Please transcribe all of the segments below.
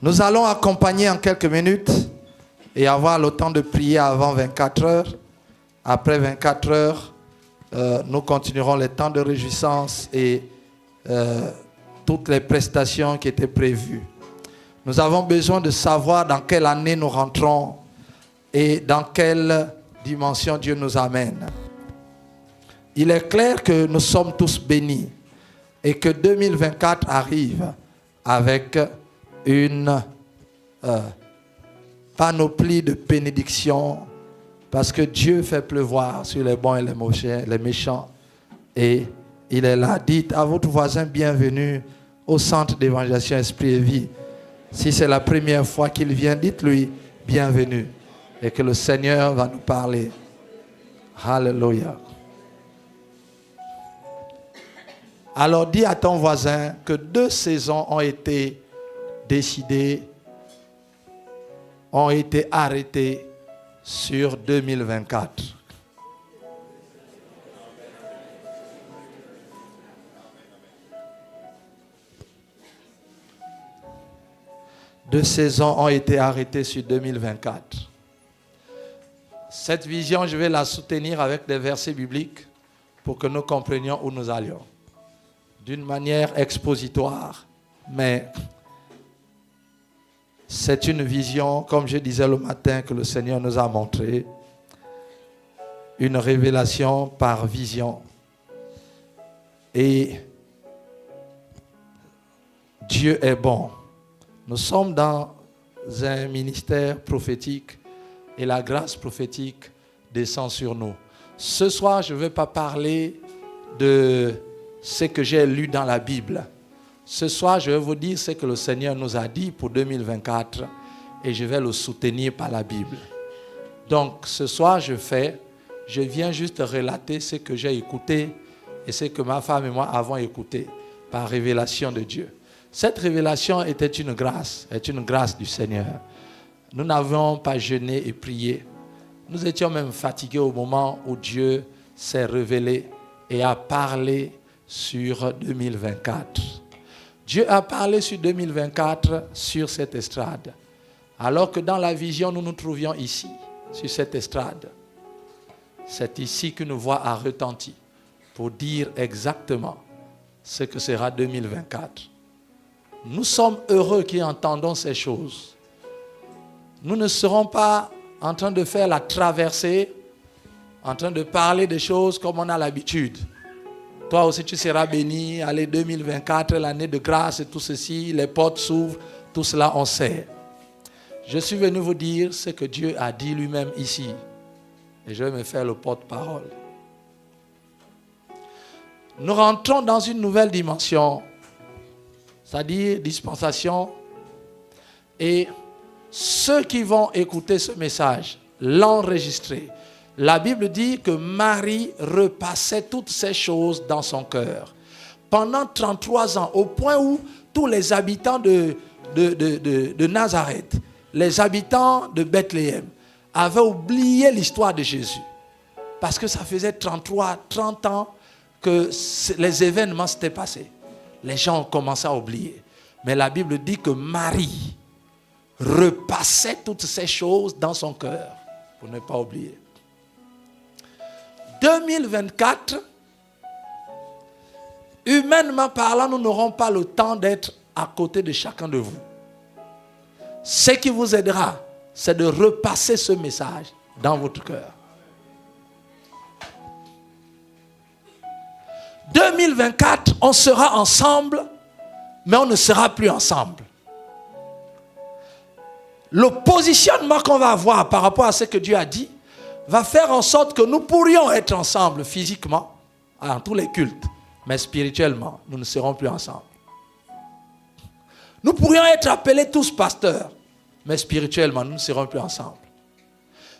Nous allons accompagner en quelques minutes et avoir le temps de prier avant 24 heures. Après 24 heures, nous continuerons les temps de réjouissance et toutes les prestations qui étaient prévues. Nous avons besoin de savoir dans quelle année nous rentrons et dans quelle dimension Dieu nous amène. Il est clair que nous sommes tous bénis et que 2024 arrive avec une panoplie de bénédictions parce que Dieu fait pleuvoir sur les bons et les méchants et il est là. Dites à votre voisin bienvenue au centre d'évangélisation Esprit et Vie. Si c'est la première fois qu'il vient, dites-lui bienvenue et que le Seigneur va nous parler. Alléluia. Alors dis à ton voisin que 2 saisons ont été décidées, ont été arrêtées sur 2024. Deux saisons ont été arrêtées sur 2024. Cette vision, je vais la soutenir avec des versets bibliques pour que nous comprenions où nous allions. D'une manière expositoire, mais c'est une vision, comme je disais le matin, que le Seigneur nous a montré, une révélation par vision. Et Dieu est bon. Nous sommes dans un ministère prophétique et la grâce prophétique descend sur nous. Ce soir, je ne vais pas parler de ce que j'ai lu dans la Bible. Ce soir, je vais vous dire ce que le Seigneur nous a dit pour 2024 et je vais le soutenir par la Bible. Donc, ce soir, je viens juste relater ce que j'ai écouté et ce que ma femme et moi avons écouté par révélation de Dieu. Cette révélation était une grâce du Seigneur. Nous n'avions pas jeûné et prié. Nous étions même fatigués au moment où Dieu s'est révélé et a parlé sur 2024. Dieu a parlé sur 2024 sur cette estrade. Alors que dans la vision, nous nous trouvions ici, sur cette estrade. C'est ici qu'une voix a retenti pour dire exactement ce que sera 2024. Nous sommes heureux qui entendons ces choses. Nous ne serons pas en train de faire la traversée, en train de parler des choses comme on a l'habitude. Toi aussi tu seras béni, allez 2024, l'année de grâce et tout ceci, les portes s'ouvrent, tout cela on sait. Je suis venu vous dire ce que Dieu a dit lui-même ici. Et je vais me faire le porte-parole. Nous rentrons dans une nouvelle dimension, c'est-à-dire dispensation. Et ceux qui vont écouter ce message, l'enregistrer. La Bible dit que Marie repassait toutes ces choses dans son cœur. Pendant 33 ans, au point où tous les habitants de Nazareth, les habitants de Bethléem, avaient oublié l'histoire de Jésus. Parce que ça faisait 30 ans que les événements s'étaient passés. Les gens ont commencé à oublier. Mais la Bible dit que Marie repassait toutes ces choses dans son cœur pour ne pas oublier. 2024, humainement parlant, nous n'aurons pas le temps d'être à côté de chacun de vous. Ce qui vous aidera, c'est de repasser ce message dans votre cœur. 2024, on sera ensemble, mais on ne sera plus ensemble. Le positionnement qu'on va avoir par rapport à ce que Dieu a dit va faire en sorte que nous pourrions être ensemble physiquement, dans tous les cultes, mais spirituellement, nous ne serons plus ensemble. Nous pourrions être appelés tous pasteurs, mais spirituellement, nous ne serons plus ensemble.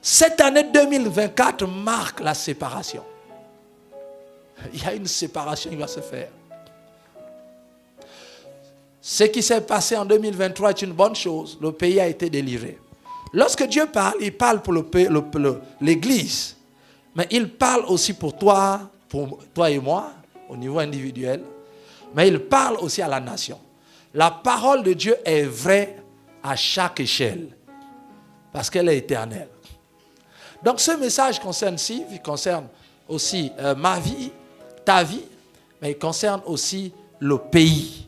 Cette année 2024 marque la séparation. Il y a une séparation qui va se faire. Ce qui s'est passé en 2023 est une bonne chose. Le pays a été délivré. Lorsque Dieu parle, il parle pour l'Église. Mais il parle aussi pour toi et moi, au niveau individuel. Mais il parle aussi à la nation. La parole de Dieu est vraie à chaque échelle. Parce qu'elle est éternelle. Donc ce message concerne Steve, il concerne aussi ma vie, ta vie, mais il concerne aussi le pays.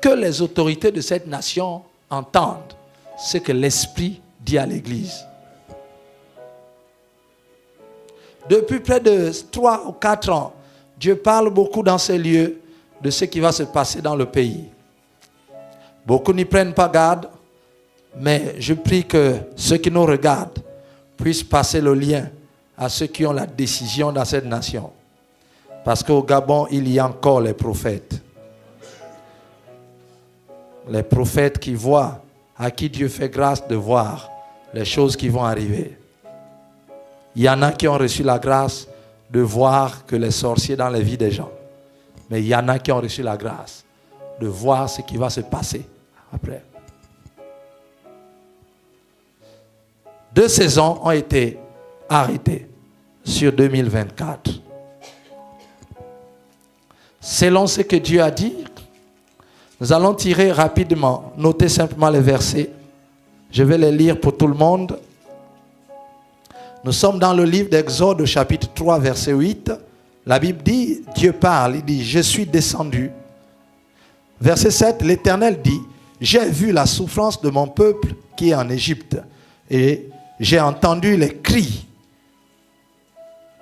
Que les autorités de cette nation entendent ce que l'Esprit dit à l'Église. Depuis près de 3 ou 4 ans, Dieu parle beaucoup dans ces lieux de ce qui va se passer dans le pays. Beaucoup n'y prennent pas garde, mais je prie que ceux qui nous regardent puissent passer le lien à ceux qui ont la décision dans cette nation. Parce qu'au Gabon, il y a encore les prophètes. Les prophètes qui voient, à qui Dieu fait grâce de voir les choses qui vont arriver. Il y en a qui ont reçu la grâce de voir que les sorciers dans la vie des gens. Mais il y en a qui ont reçu la grâce de voir ce qui va se passer après. 2 saisons ont été arrêtées sur 2024. Selon ce que Dieu a dit, nous allons tirer rapidement, noter simplement les versets. Je vais les lire pour tout le monde. Nous sommes dans le livre d'Exode, chapitre 3, verset 8. La Bible dit, Dieu parle, il dit, je suis descendu. Verset 7, l'Éternel dit, j'ai vu la souffrance de mon peuple qui est en Égypte et j'ai entendu les cris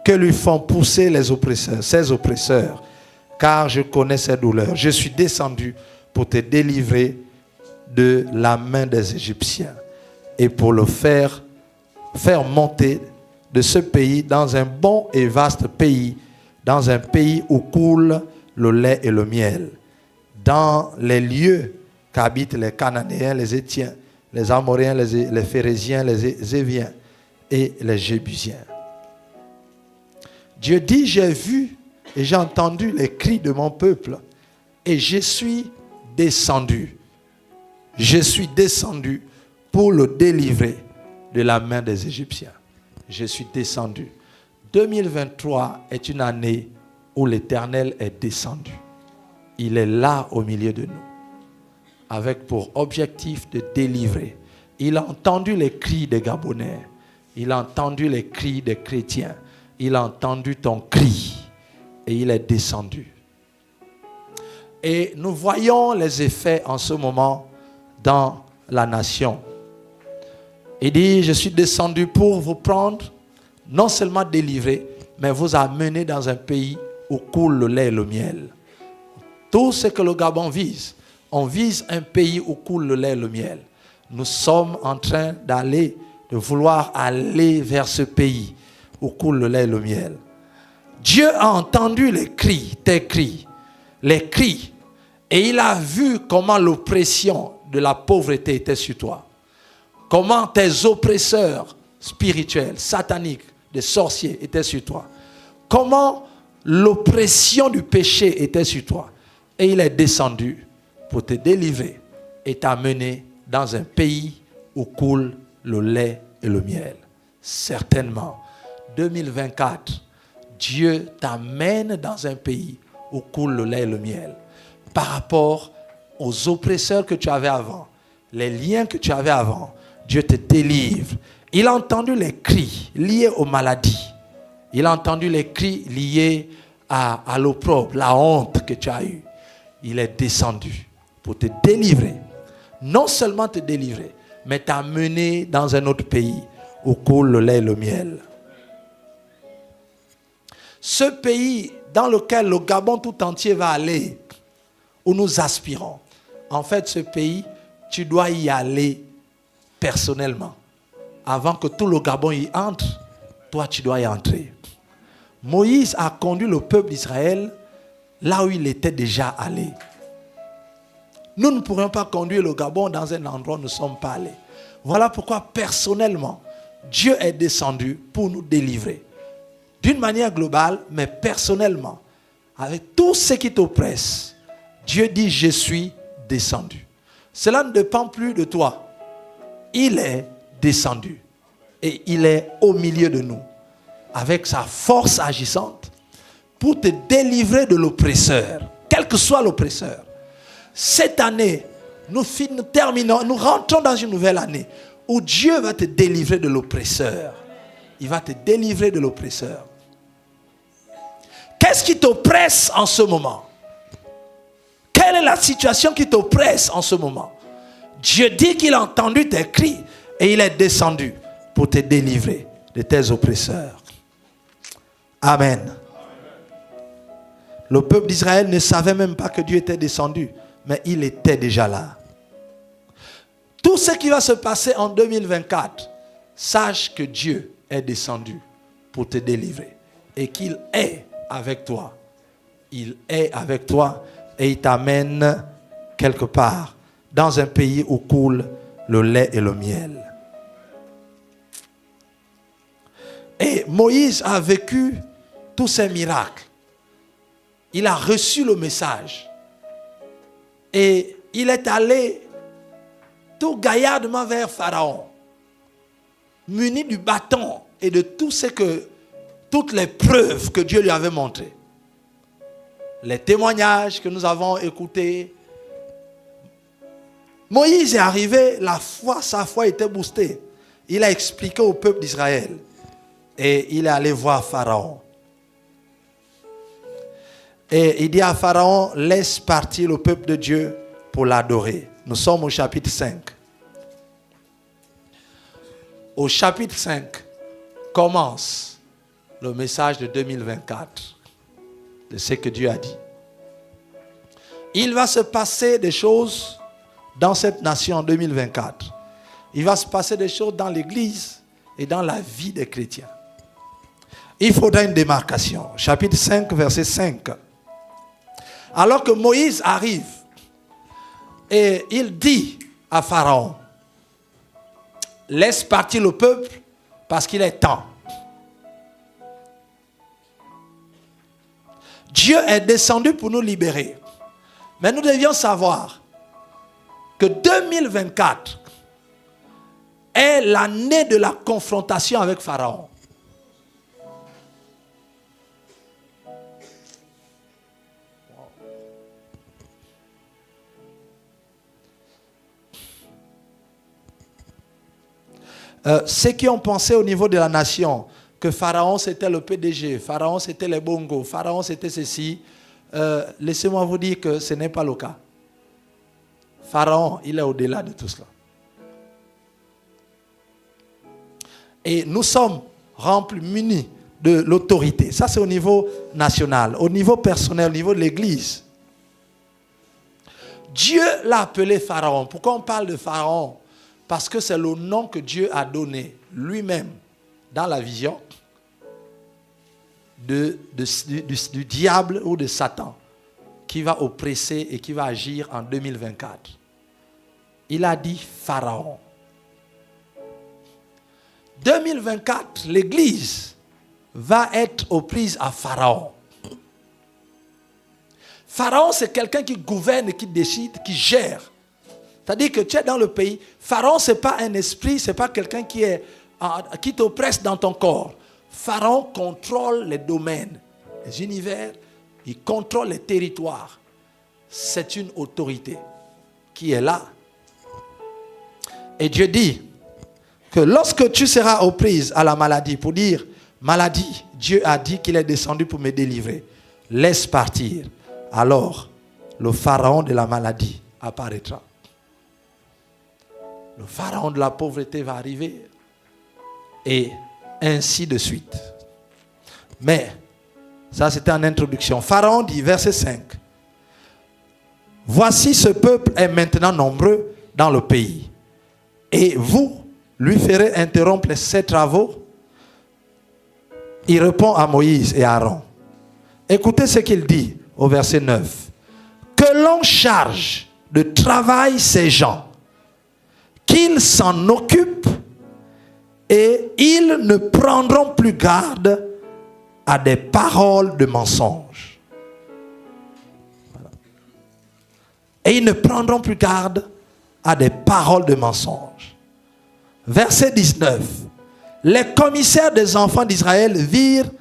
que lui font pousser les oppresseurs, ses oppresseurs, car je connais ses douleurs. Je suis descendu pour te délivrer de la main des Égyptiens et pour le faire monter de ce pays dans un bon et vaste pays, dans un pays où coule le lait et le miel, dans les lieux qu'habitent les Cananéens, les Héthiens, les Amoréens, les Phérésiens, les Éviens et les Jébusiens. Dieu dit, j'ai vu et j'ai entendu les cris de mon peuple et je suis descendu. Je suis descendu pour le délivrer de la main des Égyptiens. Je suis descendu. 2023 est une année où l'Éternel est descendu. Il est là au milieu de nous, avec pour objectif de délivrer. Il a entendu les cris des Gabonais. Il a entendu les cris des chrétiens. Il a entendu ton cri et il est descendu. Et nous voyons les effets en ce moment dans la nation. Il dit, je suis descendu pour vous prendre, non seulement délivrer, mais vous amener dans un pays où coule le lait et le miel. Tout ce que le Gabon vise, on vise un pays où coule le lait et le miel. Nous sommes en train de vouloir aller vers ce pays où coule le lait et le miel. Dieu a entendu les cris, tes cris, les cris, et il a vu comment l'oppression de la pauvreté était sur toi. Comment tes oppresseurs spirituels, sataniques, des sorciers étaient sur toi. Comment l'oppression du péché était sur toi. Et il est descendu pour te délivrer et t'amener dans un pays où coule le lait et le miel. Certainement, 2024, Dieu t'amène dans un pays où coule le lait et le miel. Par rapport aux oppresseurs que tu avais avant, les liens que tu avais avant, Dieu te délivre. Il a entendu les cris liés aux maladies. Il a entendu les cris liés à l'opprobre, la honte que tu as eue. Il est descendu pour te délivrer. Non seulement te délivrer, mais t'amener dans un autre pays où coule le lait et le miel. Ce pays dans lequel le Gabon tout entier va aller, où nous aspirons. En fait, ce pays, tu dois y aller personnellement. Avant que tout le Gabon y entre, toi, tu dois y entrer. Moïse a conduit le peuple d'Israël là où il était déjà allé. Nous ne pourrions pas conduire le Gabon dans un endroit où nous ne sommes pas allés. Voilà pourquoi, personnellement, Dieu est descendu pour nous délivrer. D'une manière globale, mais personnellement, avec tout ce qui t'oppresse, Dieu dit, je suis descendu. Cela ne dépend plus de toi. Il est descendu. Et il est au milieu de nous, avec sa force agissante, pour te délivrer de l'oppresseur, quel que soit l'oppresseur. Cette année, nous terminons, nous rentrons dans une nouvelle année où Dieu va te délivrer de l'oppresseur. Il va te délivrer de l'oppresseur. Qu'est-ce qui t'oppresse en ce moment? Quelle est la situation qui t'oppresse en ce moment? Dieu dit qu'il a entendu tes cris et il est descendu pour te délivrer de tes oppresseurs. Amen. Le peuple d'Israël ne savait même pas que Dieu était descendu, mais il était déjà là. Tout ce qui va se passer en 2024, sache que Dieu est descendu pour te délivrer et qu'il est avec toi. Il est avec toi et il t'amène quelque part dans un pays où coule le lait et le miel. Et Moïse a vécu tous ces miracles. Il a reçu le message. Et il est allé tout gaillardement vers Pharaon, muni du bâton et de toutes les preuves que Dieu lui avait montrées. Les témoignages que nous avons écoutés. Moïse est arrivé, sa foi était boostée. Il a expliqué au peuple d'Israël. Et il est allé voir Pharaon. Et il dit à Pharaon, laisse partir le peuple de Dieu pour l'adorer. Nous sommes au chapitre 5. Au chapitre 5 commence le message de 2024, de ce que Dieu a dit. Il va se passer des choses dans cette nation en 2024. Il va se passer des choses dans l'église et dans la vie des chrétiens. Il faudra une démarcation. Chapitre 5, verset 5. Alors que Moïse arrive et il dit à Pharaon, laisse partir le peuple parce qu'il est temps. Dieu est descendu pour nous libérer. Mais nous devions savoir que 2024 est l'année de la confrontation avec Pharaon. Ceux qui ont pensé au niveau de la nation que Pharaon c'était le PDG, Pharaon c'était les bongos, Pharaon c'était ceci, laissez-moi vous dire que ce n'est pas le cas. Pharaon, il est au-delà de tout cela. Et nous sommes remplis, munis de l'autorité. Ça c'est au niveau national. Au niveau personnel, au niveau de l'église. Dieu l'a appelé Pharaon. Pourquoi on parle de Pharaon? Parce que c'est le nom que Dieu a donné lui-même dans la vision du diable ou de Satan qui va oppresser et qui va agir en 2024. Il a dit Pharaon. 2024, l'Église va être aux prises à Pharaon. Pharaon, c'est quelqu'un qui gouverne, qui décide, qui gère. C'est-à-dire que tu es dans le pays. Pharaon, ce n'est pas un esprit, ce n'est pas quelqu'un qui t'oppresse dans ton corps. Pharaon contrôle les domaines, les univers, il contrôle les territoires. C'est une autorité qui est là. Et Dieu dit que lorsque tu seras aux prises à la maladie, pour dire, maladie, Dieu a dit qu'il est descendu pour me délivrer. Laisse partir. Alors, le pharaon de la maladie apparaîtra. Le pharaon de la pauvreté va arriver. Et ainsi de suite. Mais, ça c'était en introduction. Pharaon dit, verset 5. Voici ce peuple est maintenant nombreux dans le pays. Et vous lui ferez interrompre ses travaux. Il répond à Moïse et à Aaron. Écoutez ce qu'il dit au verset 9. Que l'on charge de travail ces gens, qu'ils s'en occupent et ils ne prendront plus garde à des paroles de mensonge. Voilà. Et ils ne prendront plus garde à des paroles de mensonge. Verset 19. Les commissaires des enfants d'Israël virent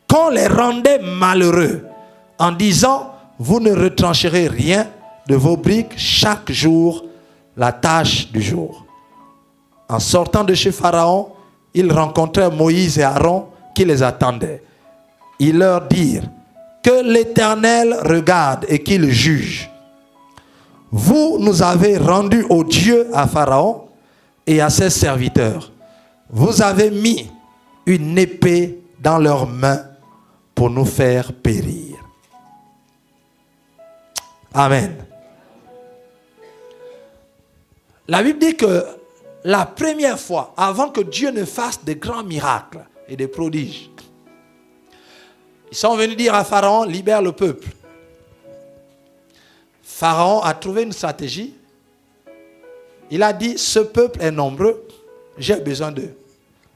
qu'on les rendait malheureux en disant, vous ne retrancherez rien de vos briques chaque jour la tâche du jour. En sortant de chez Pharaon, ils rencontrèrent Moïse et Aaron qui les attendaient. Ils leur dirent que l'Éternel regarde et qu'il juge. Vous nous avez rendus odieux à Pharaon et à ses serviteurs. Vous avez mis une épée dans leurs mains pour nous faire périr. Amen. La Bible dit que la première fois, avant que Dieu ne fasse de grands miracles et des prodiges, ils sont venus dire à Pharaon, libère le peuple. Pharaon a trouvé une stratégie. Il a dit, ce peuple est nombreux, j'ai besoin d'eux.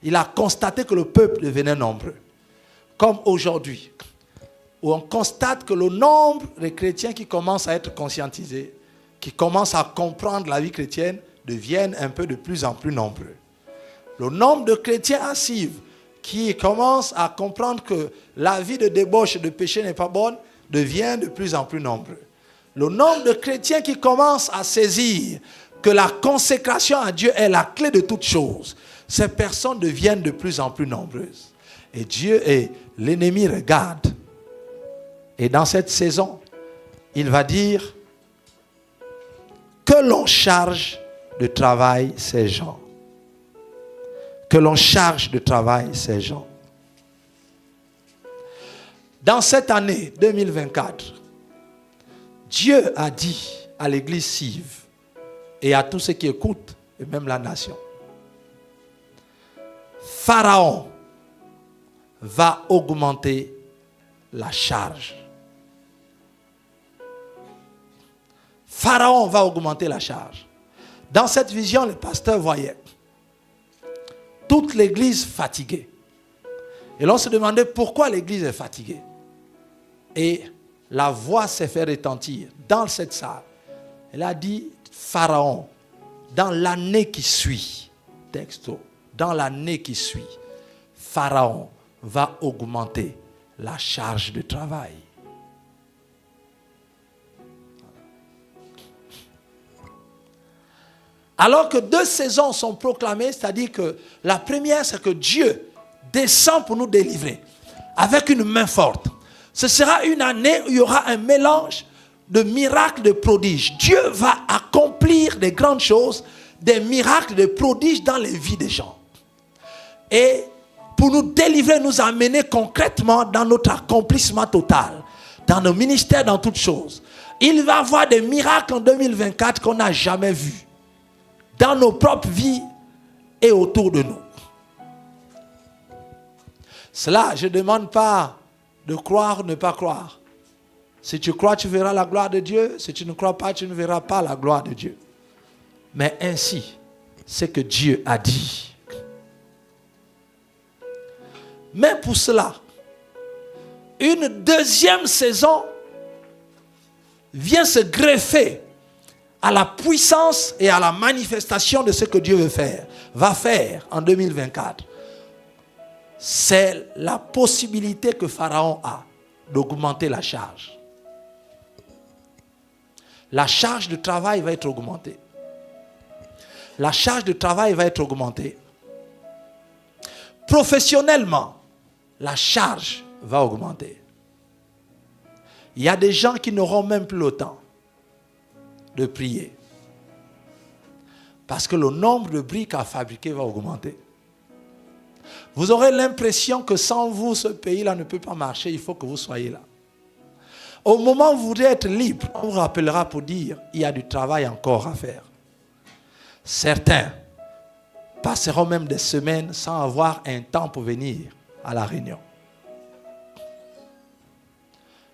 Il a constaté que le peuple devenait nombreux. Comme aujourd'hui, où on constate que le nombre de chrétiens qui commencent à être conscientisés, qui commencent à comprendre la vie chrétienne, deviennent un peu de plus en plus nombreux. Le nombre de chrétiens assis qui commencent à comprendre que la vie de débauche et de péché n'est pas bonne, devient de plus en plus nombreux. Le nombre de chrétiens qui commencent à saisir que la consécration à Dieu est la clé de toutes choses, ces personnes deviennent de plus en plus nombreuses. Et Dieu et l'ennemi regardent. Et dans cette saison, il va dire que l'on charge de travail ces gens. Que l'on charge de travail ces gens. Dans cette année 2024, Dieu a dit à l'église Sive et à tous ceux qui écoutent, et même la nation, Pharaon va augmenter la charge. Pharaon va augmenter la charge. Dans cette vision, le pasteur voyait toute l'église fatiguée. Et l'on se demandait pourquoi l'église est fatiguée. Et la voix s'est fait retentir dans cette salle. Elle a dit, Pharaon, dans l'année qui suit, texto, dans l'année qui suit, Pharaon va augmenter la charge de travail. Alors que 2 saisons sont proclamées, c'est-à-dire que la première, c'est que Dieu descend pour nous délivrer avec une main forte. Ce sera une année où il y aura un mélange de miracles, de prodiges. Dieu va accomplir des grandes choses, des miracles, des prodiges dans les vies des gens. Et pour nous délivrer, nous amener concrètement dans notre accomplissement total, dans nos ministères, dans toutes choses. Il va y avoir des miracles en 2024 qu'on n'a jamais vus dans nos propres vies et autour de nous. Cela, je ne demande pas de croire ou ne pas croire. Si tu crois, tu verras la gloire de Dieu. Si tu ne crois pas, tu ne verras pas la gloire de Dieu. Mais ainsi, c'est que Dieu a dit. Mais pour cela, une deuxième saison vient se greffer à la puissance et à la manifestation de ce que Dieu va faire en 2024. C'est la possibilité que Pharaon a d'augmenter la charge. La charge de travail va être augmentée. La charge de travail va être augmentée. Professionnellement, la charge va augmenter. Il y a des gens qui n'auront même plus le temps de prier. Parce que le nombre de briques à fabriquer va augmenter. Vous aurez l'impression que sans vous, ce pays-là ne peut pas marcher. Il faut que vous soyez là. Au moment où vous voudrez être libre, on vous rappellera pour dire il y a du travail encore à faire. Certains passeront même des semaines sans avoir un temps pour venir à la réunion.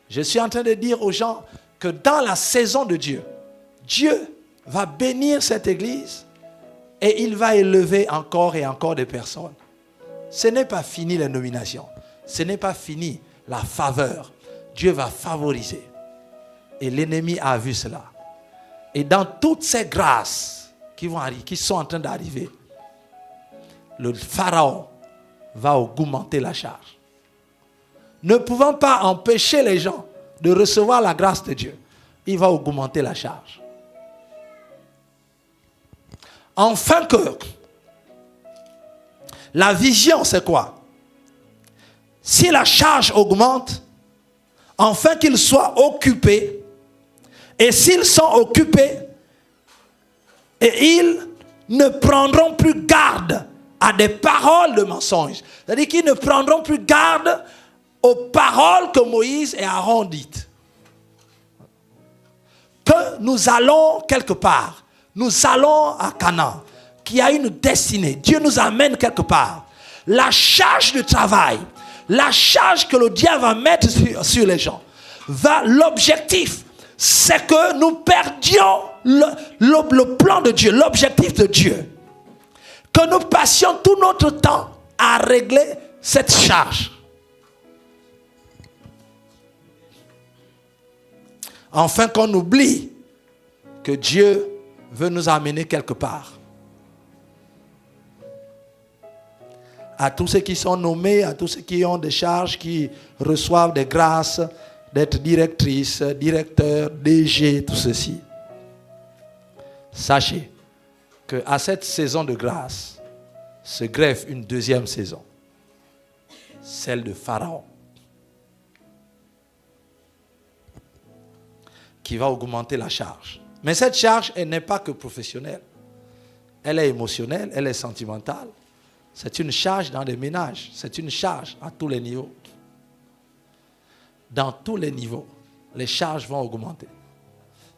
Je suis en train de dire aux gens que dans la saison de Dieu, Dieu va bénir cette église et il va élever encore et encore des personnes. Ce n'est pas fini les nominations. Ce n'est pas fini la faveur. Dieu va favoriser. Et l'ennemi a vu cela. Et dans toutes ces grâces qui sont en train d'arriver, le Pharaon va augmenter la charge. Ne pouvant pas empêcher les gens de recevoir la grâce de Dieu, il va augmenter la charge. Enfin que la vision, c'est quoi? Si la charge augmente, afin qu'ils soient occupés, et s'ils sont occupés, et ils ne prendront plus garde à des paroles de mensonge. C'est-à-dire qu'ils ne prendront plus garde aux paroles que Moïse et Aaron disent. Que nous allons quelque part, nous allons à Canaan, qui a une destinée. Dieu nous amène quelque part. La charge de travail, la charge que le diable va mettre sur les gens, l'objectif, c'est que nous perdions le plan de Dieu, l'objectif de Dieu. Que nous passions tout notre temps à régler cette charge. Enfin qu'on oublie que Dieu veut nous amener quelque part. À tous ceux qui sont nommés, à tous ceux qui ont des charges, qui reçoivent des grâces, d'être directrice, directeur, DG, tout ceci. Sachez qu'à cette saison de grâce se greffe une deuxième saison, celle de Pharaon, qui va augmenter la charge. Mais cette charge, elle n'est pas que professionnelle. Elle est émotionnelle, elle est sentimentale. C'est une charge dans les ménages, c'est une charge à tous les niveaux. Dans tous les niveaux, les charges vont augmenter.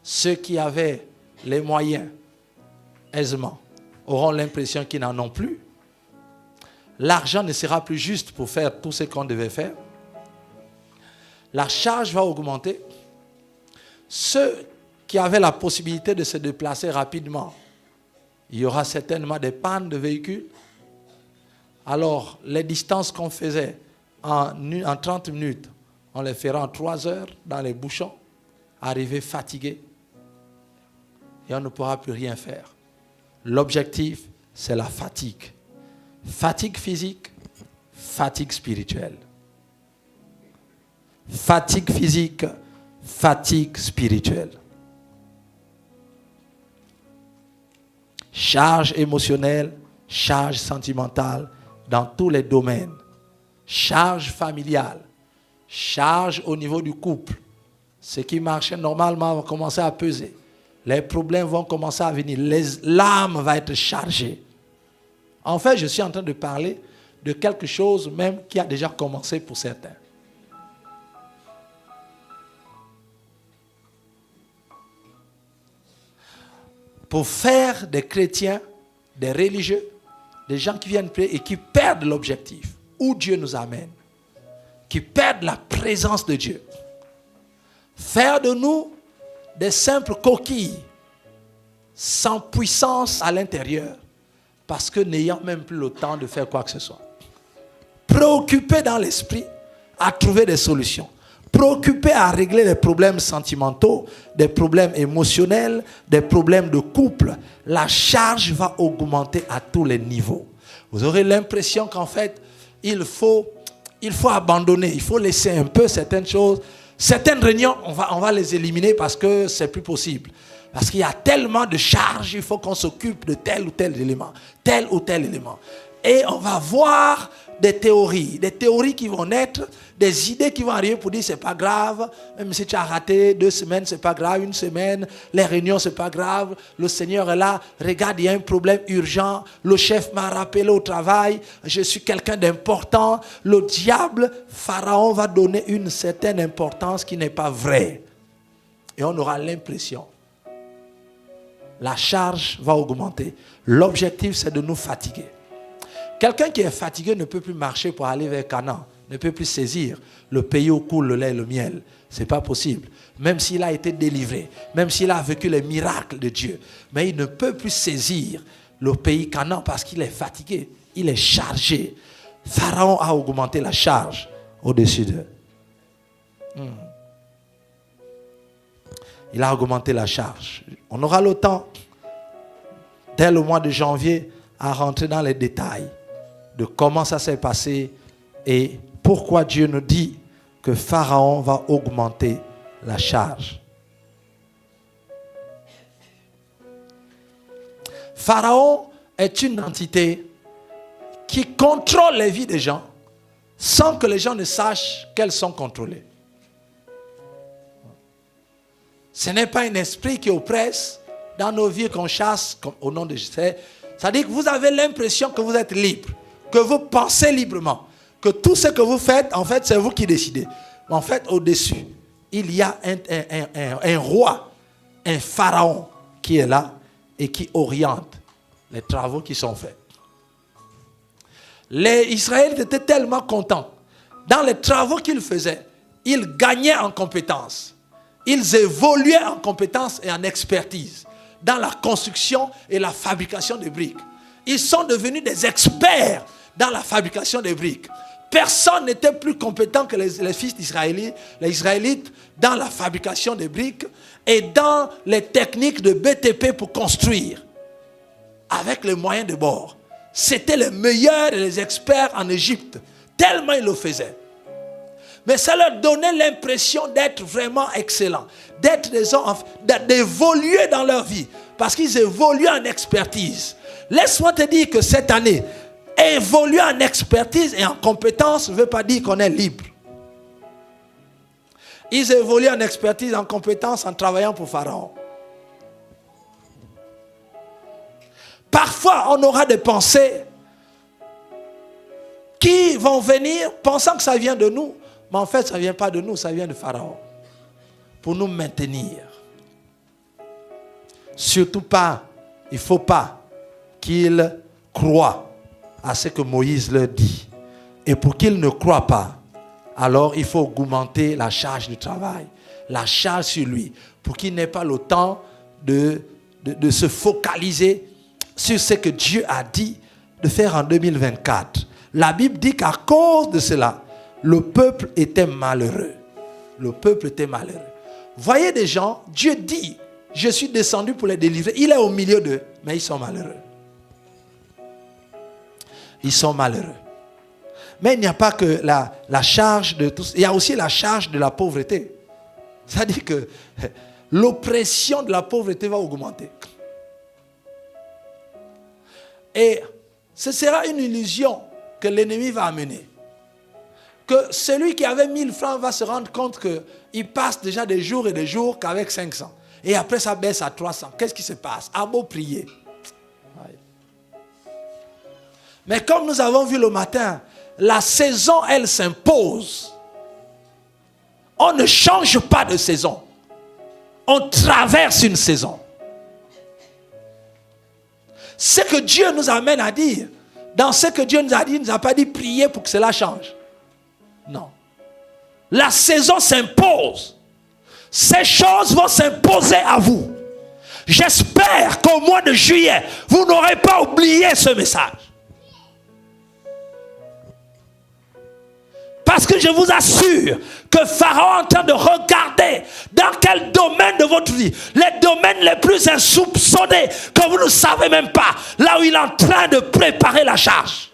Ceux qui avaient les moyens aisément auront l'impression qu'ils n'en ont plus. L'argent ne sera plus juste pour faire tout ce qu'on devait faire. La charge va augmenter. Ceux qui avaient la possibilité de se déplacer rapidement, il y aura certainement des pannes de véhicules. Alors, les distances qu'on faisait en 30 minutes, on les fera en 3 heures dans les bouchons, arriver fatigués. Et on ne pourra plus rien faire. L'objectif, c'est la fatigue. Fatigue physique, fatigue spirituelle. Fatigue physique, fatigue spirituelle. Charge émotionnelle, charge sentimentale dans tous les domaines. Charge familiale, charge au niveau du couple. Ce qui marchait normalement va commencer à peser. Les problèmes vont commencer à venir. L'âme va être chargée. En fait, je suis en train de parler de quelque chose même qui a déjà commencé pour certains. Pour faire des chrétiens, des religieux, des gens qui viennent prier et qui perdent l'objectif, où Dieu nous amène, qui perdent la présence de Dieu. Faire de nous des simples coquilles, sans puissance à l'intérieur, parce que n'ayant même plus le temps de faire quoi que ce soit. Préoccupés dans l'esprit à trouver des solutions. Préoccupés à régler les problèmes sentimentaux, des problèmes émotionnels, des problèmes de couple. La charge va augmenter à tous les niveaux. Vous aurez l'impression qu'en fait, il faut abandonner, il faut laisser un peu certaines choses. Certaines réunions, on va les éliminer parce que c'est plus possible. Parce qu'il y a tellement de charges, il faut qu'on s'occupe de tel ou tel élément. Tel ou tel élément. Et on va voir des théories qui vont naître, des idées qui vont arriver pour dire c'est pas grave, même si tu as raté 2 semaines, c'est pas grave, 1 semaine, les réunions, c'est pas grave, le Seigneur est là, regarde, il y a un problème urgent, le chef m'a rappelé au travail, je suis quelqu'un d'important, le diable, Pharaon va donner une certaine importance qui n'est pas vraie. Et on aura l'impression, la charge va augmenter. L'objectif, c'est de nous fatiguer. Quelqu'un qui est fatigué ne peut plus marcher pour aller vers Canaan, ne peut plus saisir le pays où coule le lait et le miel. Ce n'est pas possible. Même s'il a été délivré, même s'il a vécu les miracles de Dieu, mais il ne peut plus saisir le pays Canaan parce qu'il est fatigué, il est chargé. Pharaon a augmenté la charge au-dessus d'eux. Il a augmenté la charge. On aura le temps, dès le mois de janvier, à rentrer dans les détails de comment ça s'est passé et pourquoi Dieu nous dit que Pharaon va augmenter la charge. Pharaon est une entité qui contrôle les vies des gens sans que les gens ne sachent qu'elles sont contrôlées. Ce n'est pas un esprit qui oppresse dans nos vies qu'on chasse au nom de Jésus. C'est-à-dire que vous avez l'impression que vous êtes libre, que vous pensez librement, que tout ce que vous faites, en fait, c'est vous qui décidez. En fait, au-dessus, il y a un roi, un pharaon qui est là et qui oriente les travaux qui sont faits. Les Israélites étaient tellement contents. Dans les travaux qu'ils faisaient, ils gagnaient en compétences. Ils évoluaient en compétences et en expertise dans la construction et la fabrication de briques. Ils sont devenus des experts dans la fabrication de briques. Personne n'était plus compétent que les fils d'Israélites, les Israélites, dans la fabrication de briques et dans les techniques de BTP pour construire avec les moyens de bord. C'était les meilleurs et les experts en Égypte, tellement ils le faisaient. Mais ça leur donnait l'impression d'être vraiment excellents, d'être des hommes, d'évoluer dans leur vie, parce qu'ils évoluaient en expertise. Laisse-moi te dire que cette année, évoluer en expertise et en compétence ne veut pas dire qu'on est libre. Ils évoluent en expertise et en compétence en travaillant pour Pharaon. Parfois, on aura des pensées qui vont venir pensant que ça vient de nous. Mais en fait, ça ne vient pas de nous, ça vient de Pharaon. Pour nous maintenir. Surtout pas, il ne faut pas qu'ils croient à ce que Moïse leur dit. Et pour qu'ils ne croient pas, alors il faut augmenter la charge du travail, la charge sur lui, pour qu'il n'ait pas le temps de se focaliser sur ce que Dieu a dit de faire en 2024. La Bible dit qu'à cause de cela, le peuple était malheureux. Le peuple était malheureux. Voyez des gens, Dieu dit, je suis descendu pour les délivrer. Il est au milieu d'eux, mais ils sont malheureux. Ils sont malheureux. Mais il n'y a pas que la charge de tous. Il y a aussi la charge de la pauvreté. C'est-à-dire que l'oppression de la pauvreté va augmenter. Et ce sera une illusion que l'ennemi va amener. Que celui qui avait 1000 francs va se rendre compte qu'il passe déjà des jours et des jours qu'avec 500. Et après ça baisse à 300. Qu'est-ce qui se passe? À beau prier. Mais comme nous avons vu le matin, la saison, elle s'impose. On ne change pas de saison. On traverse une saison. Ce que Dieu nous amène à dire, dans ce que Dieu nous a dit, il ne nous a pas dit prier pour que cela change. Non. La saison s'impose. Ces choses vont s'imposer à vous. J'espère qu'au mois de juillet, vous n'aurez pas oublié ce message. Parce que je vous assure que Pharaon est en train de regarder dans quel domaine de votre vie, les domaines les plus insoupçonnés que vous ne savez même pas, là où il est en train de préparer la charge.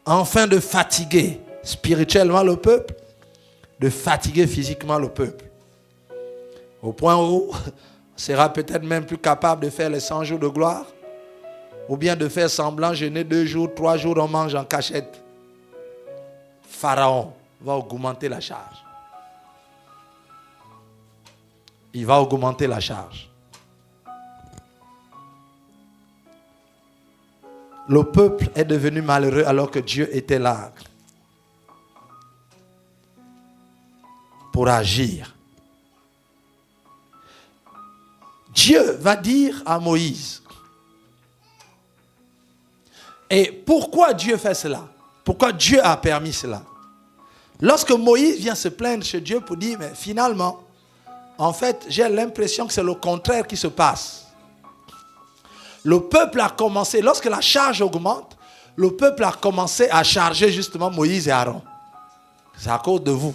Enfin de fatiguer spirituellement le peuple, de fatiguer physiquement le peuple. Au point où on sera peut-être même plus capable de faire les 100 jours de gloire, ou bien de faire semblant jeûner 2 jours, 3 jours, on mange en cachette. Pharaon va augmenter la charge. Il va augmenter la charge. Le peuple est devenu malheureux alors que Dieu était là pour agir. Dieu va dire à Moïse. Et pourquoi Dieu fait cela? Pourquoi Dieu a permis cela? Lorsque Moïse vient se plaindre chez Dieu pour dire, mais finalement, en fait, j'ai l'impression que c'est le contraire qui se passe. Le peuple a commencé, lorsque la charge augmente, le peuple a commencé à charger justement Moïse et Aaron. C'est à cause de vous.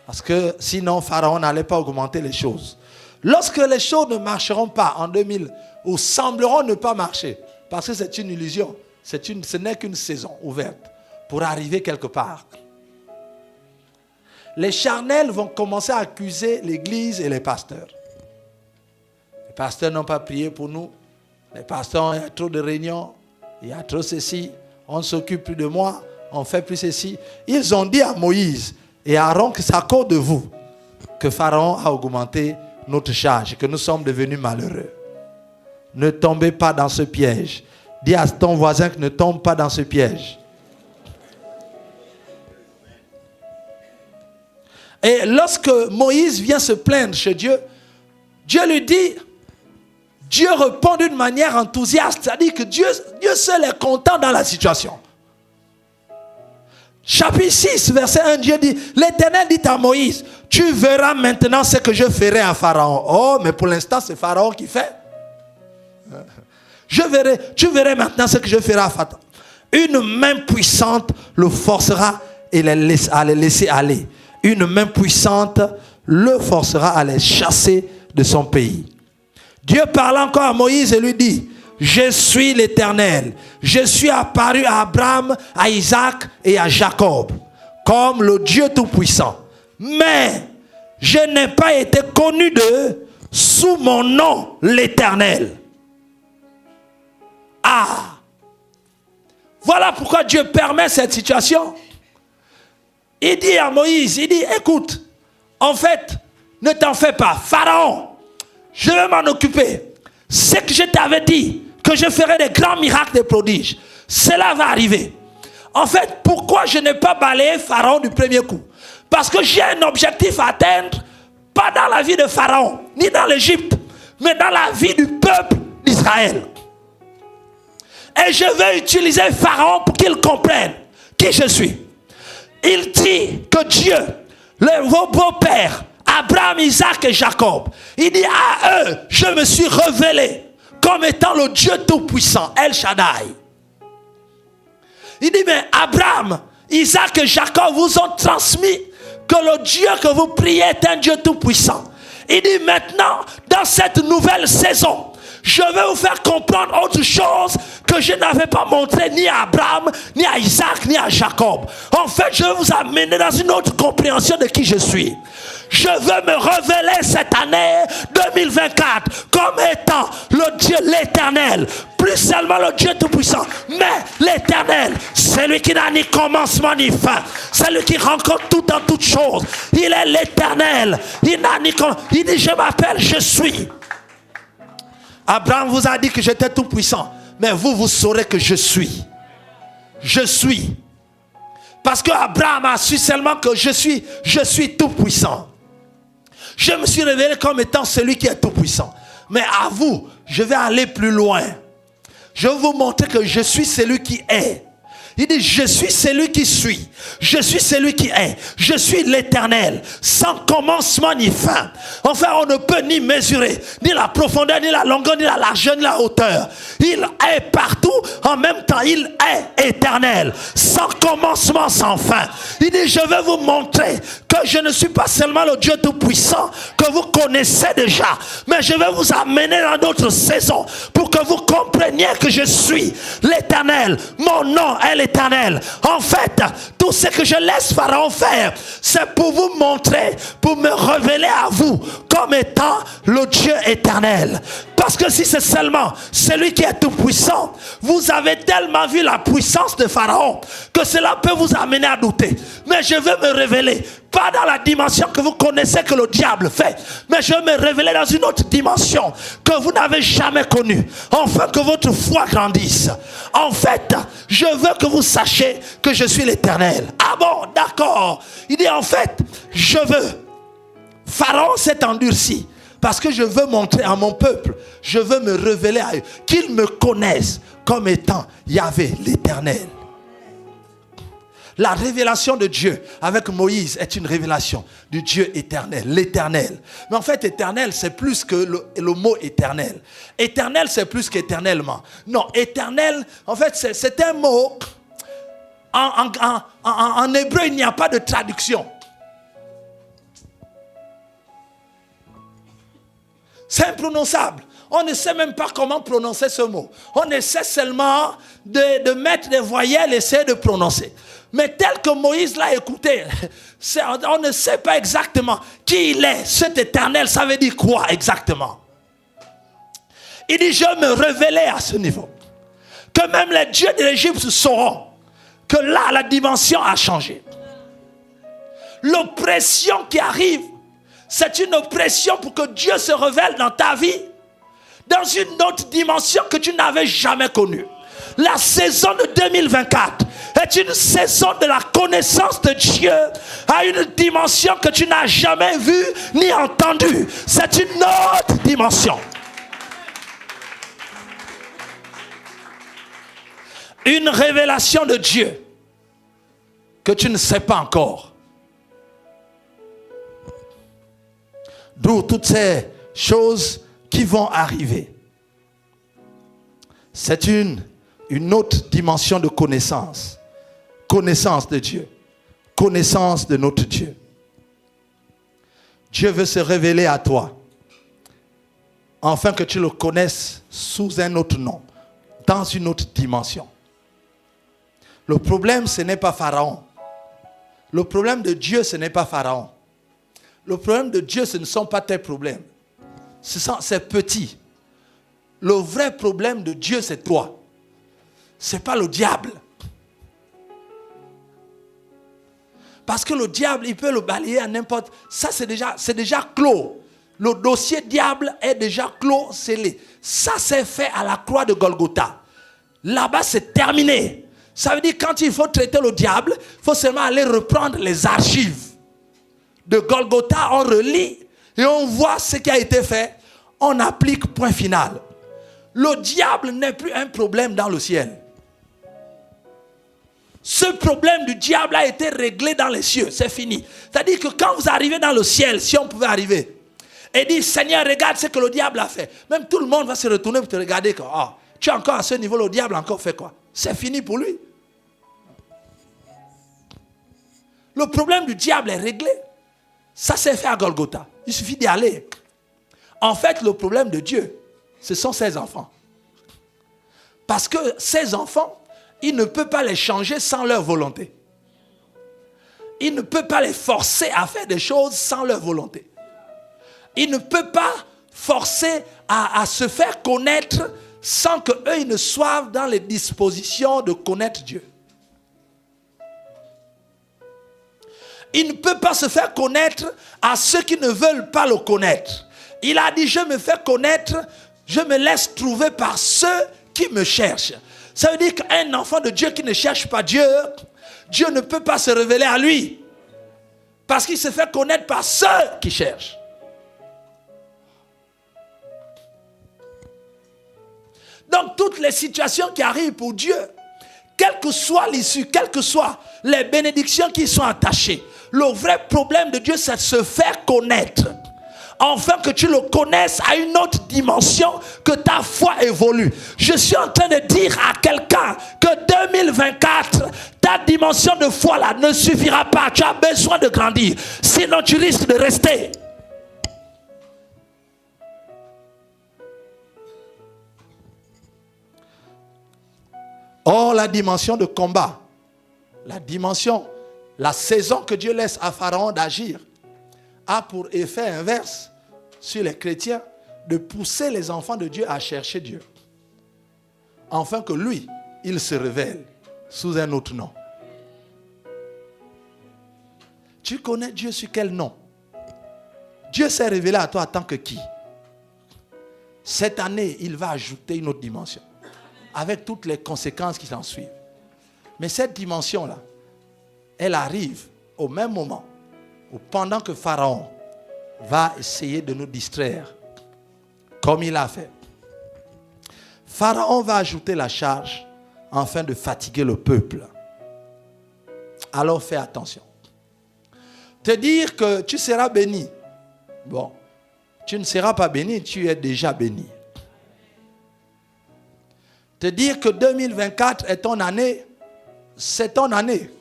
Parce que sinon, Pharaon n'allait pas augmenter les choses. Lorsque les choses ne marcheront pas en 2000, ou sembleront ne pas marcher, parce que c'est une illusion, ce n'est qu'une saison ouverte pour arriver quelque part. les charnels vont commencer à accuser l'Église et les pasteurs. Les pasteurs n'ont pas prié pour nous. Les pasteurs, il y a trop de réunions, il y a trop ceci, on ne s'occupe plus de moi, on ne fait plus ceci. Ils ont dit à Moïse et à Aaron que c'est à cause de vous que Pharaon a augmenté notre charge, que nous sommes devenus malheureux. Ne tombez pas dans ce piège. Dis à ton voisin que ne tombe pas dans ce piège. Et lorsque Moïse vient se plaindre chez Dieu, Dieu lui dit, Dieu répond d'une manière enthousiaste, c'est-à-dire que Dieu seul est content dans la situation. Chapitre 6, verset 1, Dieu dit, l'Éternel dit à Moïse, tu verras maintenant ce que je ferai à Pharaon. Oh, mais pour l'instant, c'est Pharaon qui fait. Tu verras maintenant ce que je ferai à Pharaon. Une main puissante le forcera à les laisser aller. Une main puissante le forcera à les chasser de son pays. Dieu parle encore à Moïse et lui dit, je suis l'Éternel. Je suis apparu à Abraham, à Isaac et à Jacob, comme le Dieu Tout-Puissant. Mais je n'ai pas été connu d'eux sous mon nom, l'Éternel. Ah! Voilà pourquoi Dieu permet cette situation. Il dit à Moïse, il dit, écoute, en fait, ne t'en fais pas. Pharaon, je vais m'en occuper. Ce que je t'avais dit, que je ferai des grands miracles, des prodiges, cela va arriver. En fait, pourquoi je n'ai pas balayé Pharaon du premier coup? Parce que j'ai un objectif à atteindre, pas dans la vie de Pharaon, ni dans l'Égypte, mais dans la vie du peuple d'Israël. Et je vais utiliser Pharaon pour qu'il comprenne qui je suis. Il dit que Dieu, vos beaux-pères, Abraham, Isaac et Jacob, il dit à eux, je me suis révélé comme étant le Dieu Tout-Puissant, El Shaddai. Il dit, mais Abraham, Isaac et Jacob vous ont transmis que le Dieu que vous priez est un Dieu Tout-Puissant. Il dit maintenant, dans cette nouvelle saison, je vais vous faire comprendre autre chose que je n'avais pas montré ni à Abraham, ni à Isaac, ni à Jacob. En fait, je vais vous amener dans une autre compréhension de qui je suis. Je veux me révéler cette année 2024 comme étant le Dieu, l'Éternel. Plus seulement le Dieu Tout-Puissant, mais l'Éternel, celui qui n'a ni commencement ni fin, celui qui rencontre tout en toutes choses. Il est l'Éternel. Il n'a ni commencement. Il dit, je m'appelle, je suis. Abraham vous a dit que j'étais tout puissant. Mais vous saurez que je suis. Je suis. Parce que Abraham a su seulement que je suis tout puissant. Je me suis révélé comme étant celui qui est tout puissant. Mais à vous, je vais aller plus loin. Je vais vous montrer que je suis celui qui est. Il dit, je suis celui qui suis. Je suis celui qui est. Je suis l'Éternel, sans commencement ni fin. Enfin, on ne peut ni mesurer, ni la profondeur, ni la longueur, ni la largeur, ni la hauteur. Il est partout, en même temps, il est éternel, sans commencement, sans fin. Il dit, je vais vous montrer que je ne suis pas seulement le Dieu Tout-Puissant, que vous connaissez déjà, mais je vais vous amener dans d'autres saisons, pour que vous compreniez que je suis l'Éternel. Mon nom est l'Éternel. En fait, tout ce que je laisse Pharaon faire, c'est pour vous montrer, pour me révéler à vous comme étant le Dieu éternel. Parce que si c'est seulement celui qui est tout puissant, vous avez tellement vu la puissance de Pharaon que cela peut vous amener à douter. Mais je veux me révéler, pas dans la dimension que vous connaissez que le diable fait, mais je veux me révéler dans une autre dimension que vous n'avez jamais connue, afin que votre foi grandisse. En fait, je veux que vous sachiez que je suis l'Éternel. Ah bon, d'accord. Il dit en fait, je veux. Pharaon s'est endurci. Parce que je veux montrer à mon peuple, je veux me révéler à eux, qu'ils me connaissent comme étant Yahvé, l'Éternel. La révélation de Dieu avec Moïse est une révélation du Dieu éternel, l'Éternel. Mais en fait, éternel, c'est plus que le mot éternel. Éternel, c'est plus qu'éternellement. Non, éternel, en fait, c'est un mot. En hébreu, il n'y a pas de traduction. C'est imprononçable. On ne sait même pas comment prononcer ce mot. On essaie seulement de mettre des voyelles et essayer de prononcer. Mais tel que Moïse l'a écouté, on ne sait pas exactement qui il est. Cet éternel, ça veut dire quoi exactement? Il dit, je me révélais à ce niveau. Que même les dieux de l'Égypte sauront que là, la dimension a changé. L'oppression qui arrive, c'est une oppression pour que Dieu se révèle dans ta vie, dans une autre dimension que tu n'avais jamais connue. La saison de 2024 est une saison de la connaissance de Dieu à une dimension que tu n'as jamais vue ni entendue. C'est une autre dimension. Une révélation de Dieu que tu ne sais pas encore. D'où toutes ces choses qui vont arriver. C'est une autre dimension de connaissance. Connaissance de Dieu. Connaissance de notre Dieu. Dieu veut se révéler à toi. Afin que tu le connaisses sous un autre nom. Dans une autre dimension. Le problème, ce n'est pas Pharaon. Le problème de Dieu, ce n'est pas Pharaon. Le problème de Dieu, ce ne sont pas tes problèmes. C'est petit. Le vrai problème de Dieu, c'est toi. Ce n'est pas le diable. Parce que le diable, il peut le balayer à n'importe... Ça, c'est déjà clos. Le dossier diable est déjà clos, scellé. Ça, c'est fait à la croix de Golgotha. Là-bas, c'est terminé. Ça veut dire que quand il faut traiter le diable, il faut seulement aller reprendre les archives de Golgotha. On relit et on voit ce qui a été fait. On applique, point final. Le diable n'est plus un problème dans le ciel. Ce problème du diable a été réglé dans les cieux. C'est fini. C'est-à-dire que quand vous arrivez dans le ciel, si on pouvait arriver, et dire, Seigneur, regarde ce que le diable a fait. Même tout le monde va se retourner pour te regarder. Comme, oh, tu es encore à ce niveau, le diable a encore fait quoi? C'est fini pour lui. Le problème du diable est réglé. Ça s'est fait à Golgotha. Il suffit d'y aller. En fait, le problème de Dieu, ce sont ses enfants. Parce que ses enfants, il ne peut pas les changer sans leur volonté. Il ne peut pas les forcer à faire des choses sans leur volonté. Il ne peut pas forcer à se faire connaître sans qu'eux ils ne soient dans les dispositions de connaître Dieu. Il ne peut pas se faire connaître à ceux qui ne veulent pas le connaître. Il a dit, je me fais connaître, je me laisse trouver par ceux qui me cherchent. Ça veut dire qu'un enfant de Dieu qui ne cherche pas Dieu, Dieu ne peut pas se révéler à lui. Parce qu'il se fait connaître par ceux qui cherchent. Donc toutes les situations qui arrivent pour Dieu, quelle que soit l'issue, quelles que soient les bénédictions qui sont attachées, le vrai problème de Dieu, c'est de se faire connaître. Afin que tu le connaisses à une autre dimension, que ta foi évolue. Je suis en train de dire à quelqu'un que 2024, ta dimension de foi là ne suffira pas. Tu as besoin de grandir. Sinon tu risques de rester. Or, la dimension de combat, la saison que Dieu laisse à Pharaon d'agir, a pour effet inverse sur les chrétiens de pousser les enfants de Dieu à chercher Dieu. Afin que lui, il se révèle sous un autre nom. Tu connais Dieu sur quel nom? Dieu s'est révélé à toi en tant que qui? Cette année, il va ajouter une autre dimension. Avec toutes les conséquences qui s'en suivent. Mais cette dimension-là, elle arrive au même moment où pendant que Pharaon va essayer de nous distraire, comme il a fait, Pharaon va ajouter la charge afin de fatiguer le peuple. Alors fais attention. Te dire que tu seras béni. Bon, tu ne seras pas béni, tu es déjà béni. Te dire que 2024 est ton année, c'est ton année.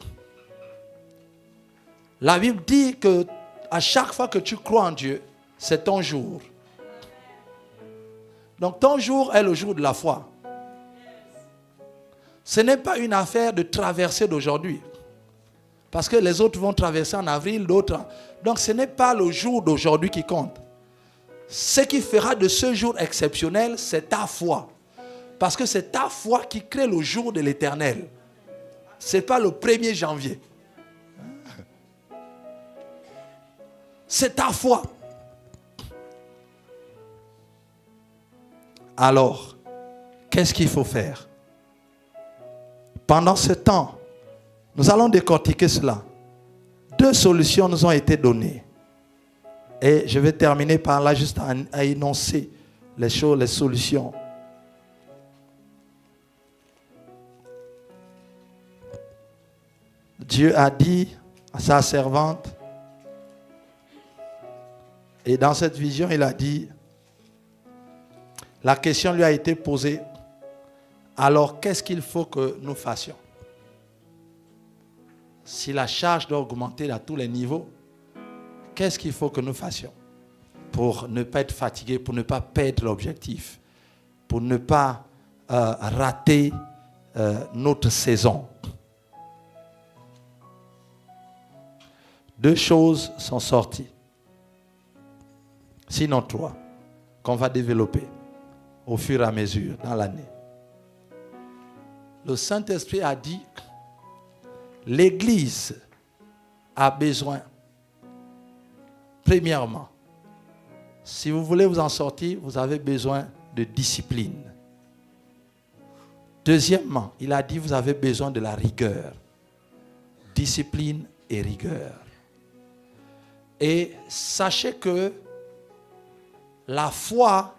La Bible dit que à chaque fois que tu crois en Dieu, c'est ton jour. Donc ton jour est le jour de la foi. Ce n'est pas une affaire de traverser d'aujourd'hui. Parce que les autres vont traverser en avril, d'autres. Donc ce n'est pas le jour d'aujourd'hui qui compte. Ce qui fera de ce jour exceptionnel, c'est ta foi. Parce que c'est ta foi qui crée le jour de l'éternel. Ce n'est pas le 1er janvier. C'est ta foi. Alors, qu'est-ce qu'il faut faire? Pendant ce temps, nous allons décortiquer cela. 2 solutions nous ont été données. Et je vais terminer par là, juste à énoncer les choses, les solutions. Dieu a dit à sa servante, et dans cette vision, il a dit, la question lui a été posée, alors qu'est-ce qu'il faut que nous fassions? Si la charge doit augmenter à tous les niveaux, qu'est-ce qu'il faut que nous fassions pour ne pas être fatigués, pour ne pas perdre l'objectif, pour ne pas rater notre saison? 2 choses sont sorties, sinon 3, qu'on va développer au fur et à mesure dans l'année. Le Saint-Esprit a dit, l'Église a besoin, premièrement, si vous voulez vous en sortir, vous avez besoin de discipline. Deuxièmement, il a dit, vous avez besoin de la rigueur. Discipline et rigueur. Et sachez que la foi,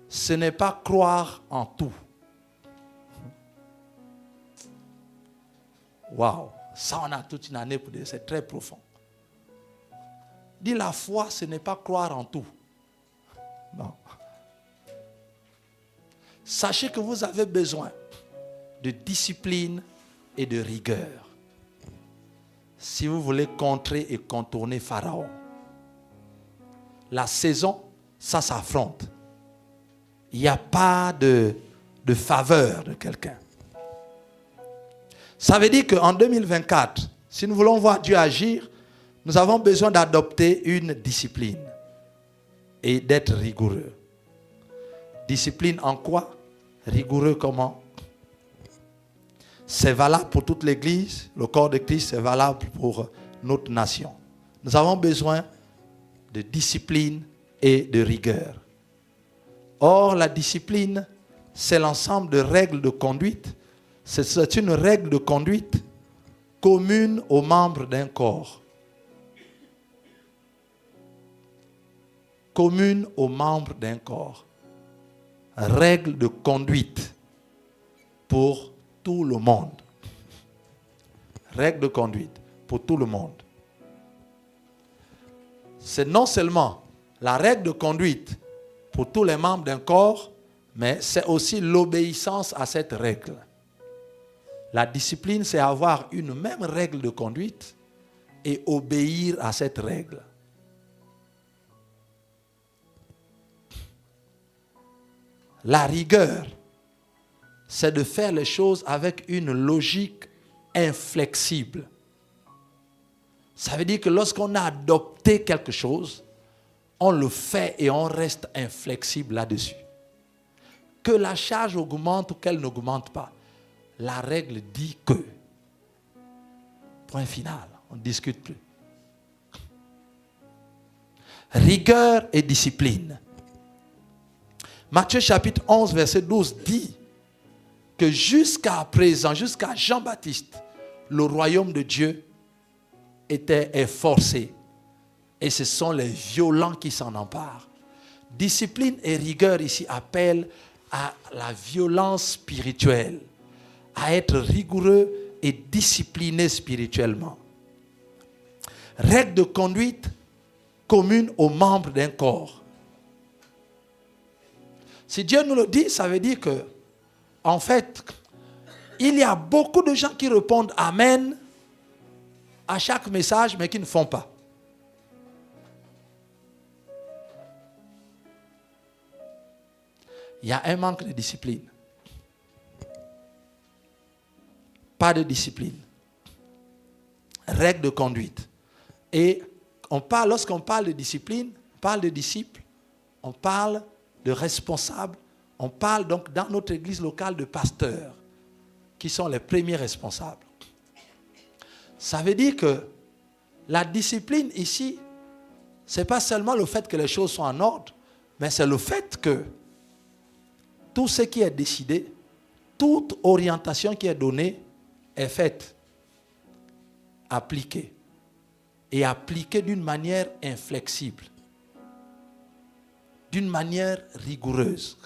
ce n'est pas croire en tout. Waouh, ça on a toute une année pour dire, c'est très profond. Dis, la foi, ce n'est pas croire en tout. Non. Sachez que vous avez besoin de discipline et de rigueur si vous voulez contrer et contourner Pharaon. La saison, ça s'affronte. Il n'y a pas de faveur de quelqu'un. Ça veut dire qu'en 2024, si nous voulons voir Dieu agir, nous avons besoin d'adopter une discipline et d'être rigoureux. Discipline en quoi? Rigoureux comment? C'est valable pour toute l'Église, le corps de Christ, c'est valable pour notre nation. Nous avons besoin de discipline et de rigueur. Or, la discipline, c'est l'ensemble de règles de conduite. C'est une règle de conduite commune aux membres d'un corps. Commune aux membres d'un corps. Règle de conduite pour tout le monde. Règle de conduite pour tout le monde. C'est non seulement la règle de conduite pour tous les membres d'un corps, mais c'est aussi l'obéissance à cette règle. La discipline, c'est avoir une même règle de conduite et obéir à cette règle. La rigueur, c'est de faire les choses avec une logique inflexible. Ça veut dire que lorsqu'on a adopté quelque chose, on le fait et on reste inflexible là-dessus. Que la charge augmente ou qu'elle n'augmente pas, la règle dit que. Point final, on ne discute plus. Rigueur et discipline. Matthieu chapitre 11, verset 12 dit que jusqu'à présent, jusqu'à Jean-Baptiste, le royaume de Dieu est forcé. Et ce sont les violents qui s'en emparent. Discipline et rigueur ici appellent à la violence spirituelle, à être rigoureux et discipliné spirituellement. Règle de conduite commune aux membres d'un corps. Si Dieu nous le dit, ça veut dire que, en fait, il y a beaucoup de gens qui répondent Amen à chaque message, mais qui ne font pas. il y a un manque de discipline. Pas de discipline. Règle de conduite. Et lorsqu'on parle de discipline, on parle de disciples, on parle de responsables, on parle donc dans notre église locale de pasteurs, qui sont les premiers responsables. Ça veut dire que la discipline ici, ce n'est pas seulement le fait que les choses soient en ordre, mais c'est le fait que tout ce qui est décidé, toute orientation qui est donnée est faite, appliquée. Et appliquée d'une manière inflexible, d'une manière rigoureuse.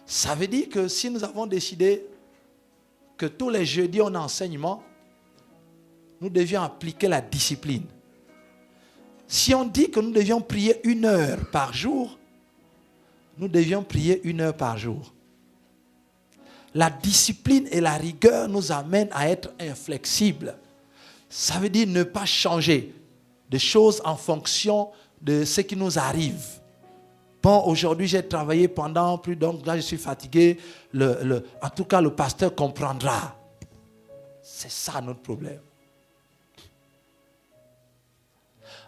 Ça veut dire que si nous avons décidé que tous les jeudis on a enseignement, nous devions appliquer la discipline. Si on dit que nous devions prier 1 heure par jour, nous devions prier 1 heure par jour. La discipline et la rigueur nous amènent à être inflexibles. Ça veut dire ne pas changer de choses en fonction de ce qui nous arrive. Bon, aujourd'hui j'ai travaillé pendant plus donc là je suis fatigué. En tout cas, le pasteur comprendra. C'est ça notre problème.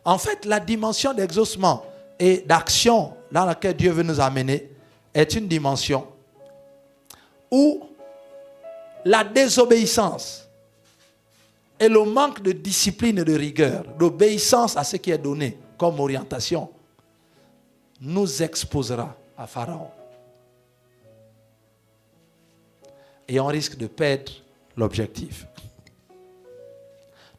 En fait, la dimension d'exaucement et d'action dans laquelle Dieu veut nous amener est une dimension où la désobéissance et le manque de discipline et de rigueur, d'obéissance à ce qui est donné comme orientation, nous exposera à Pharaon. Et on risque de perdre l'objectif.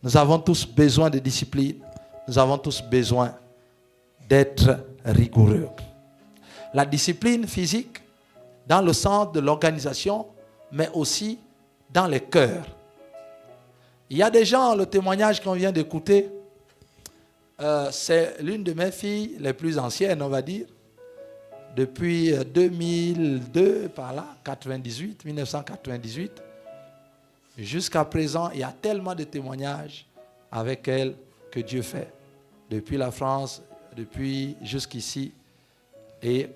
Nous avons tous besoin de discipline. Nous avons tous besoin d'être rigoureux. La discipline physique, dans le sens de l'organisation, mais aussi dans les cœurs. Il y a des gens, le témoignage qu'on vient d'écouter, c'est l'une de mes filles les plus anciennes, on va dire, depuis 2002, par là, 1998. Jusqu'à présent, il y a tellement de témoignages avec elle que Dieu fait. Depuis la France, depuis jusqu'ici. Et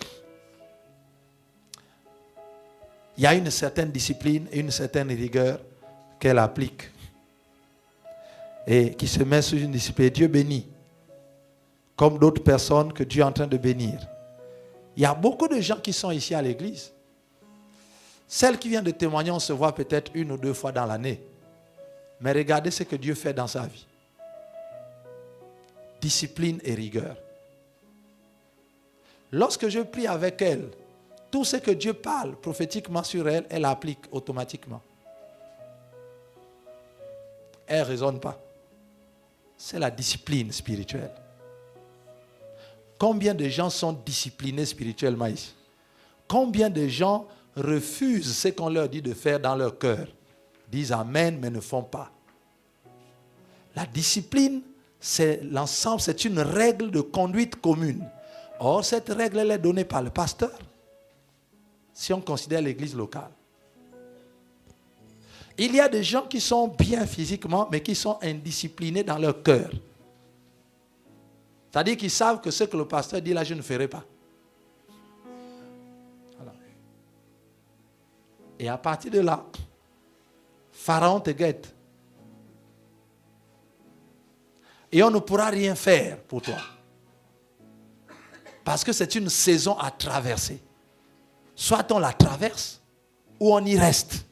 il y a une certaine discipline et une certaine rigueur qu'elle applique. Et qui se met sous une discipline. Dieu bénit. Comme d'autres personnes que Dieu est en train de bénir. Il y a beaucoup de gens qui sont ici à l'église. Celle qui vient de témoigner, on se voit peut-être 1 ou 2 fois dans l'année. Mais regardez ce que Dieu fait dans sa vie. Discipline et rigueur. Lorsque je prie avec elle, tout ce que Dieu parle prophétiquement sur elle, elle applique automatiquement. Elle ne raisonne pas. C'est la discipline spirituelle. Combien de gens sont disciplinés spirituellement ici? Combien de gens refusent ce qu'on leur dit de faire dans leur cœur? Disent Amen, mais ne font pas. La discipline, c'est l'ensemble, c'est une règle de conduite commune. Or, cette règle, elle est donnée par le pasteur. Si on considère l'église locale. Il y a des gens qui sont bien physiquement, mais qui sont indisciplinés dans leur cœur. C'est-à-dire qu'ils savent que ce que le pasteur dit là, je ne ferai pas. Voilà. Et à partir de là, Pharaon te guette. Et on ne pourra rien faire pour toi. Parce que c'est une saison à traverser. Soit on la traverse, ou on y reste.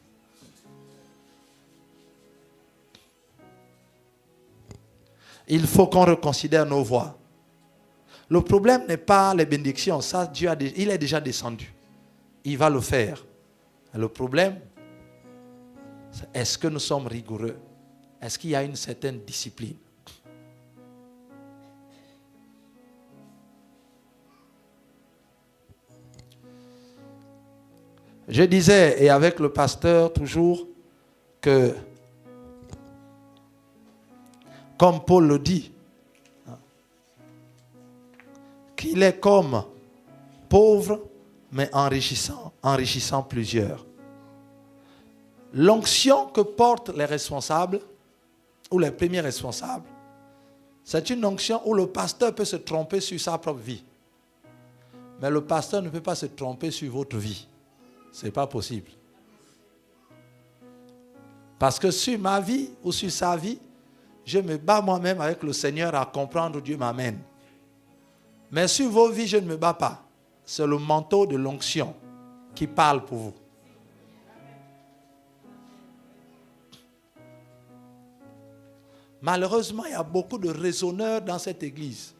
Il faut qu'on reconsidère nos voies. Le problème n'est pas les bénédictions. Ça, Dieu il est déjà descendu. Il va le faire. Le problème, c'est est-ce que nous sommes rigoureux? Est-ce qu'il y a une certaine discipline? Je disais, et avec le pasteur toujours, que, comme Paul le dit, qu'il est comme pauvre, mais enrichissant plusieurs. L'onction que portent les responsables, ou les premiers responsables, c'est une onction où le pasteur peut se tromper sur sa propre vie. Mais le pasteur ne peut pas se tromper sur votre vie. Ce n'est pas possible. Parce que sur ma vie ou sur sa vie, je me bats moi-même avec le Seigneur à comprendre où Dieu m'amène. Mais sur vos vies, je ne me bats pas. C'est le manteau de l'onction qui parle pour vous. Malheureusement, il y a beaucoup de raisonneurs dans cette église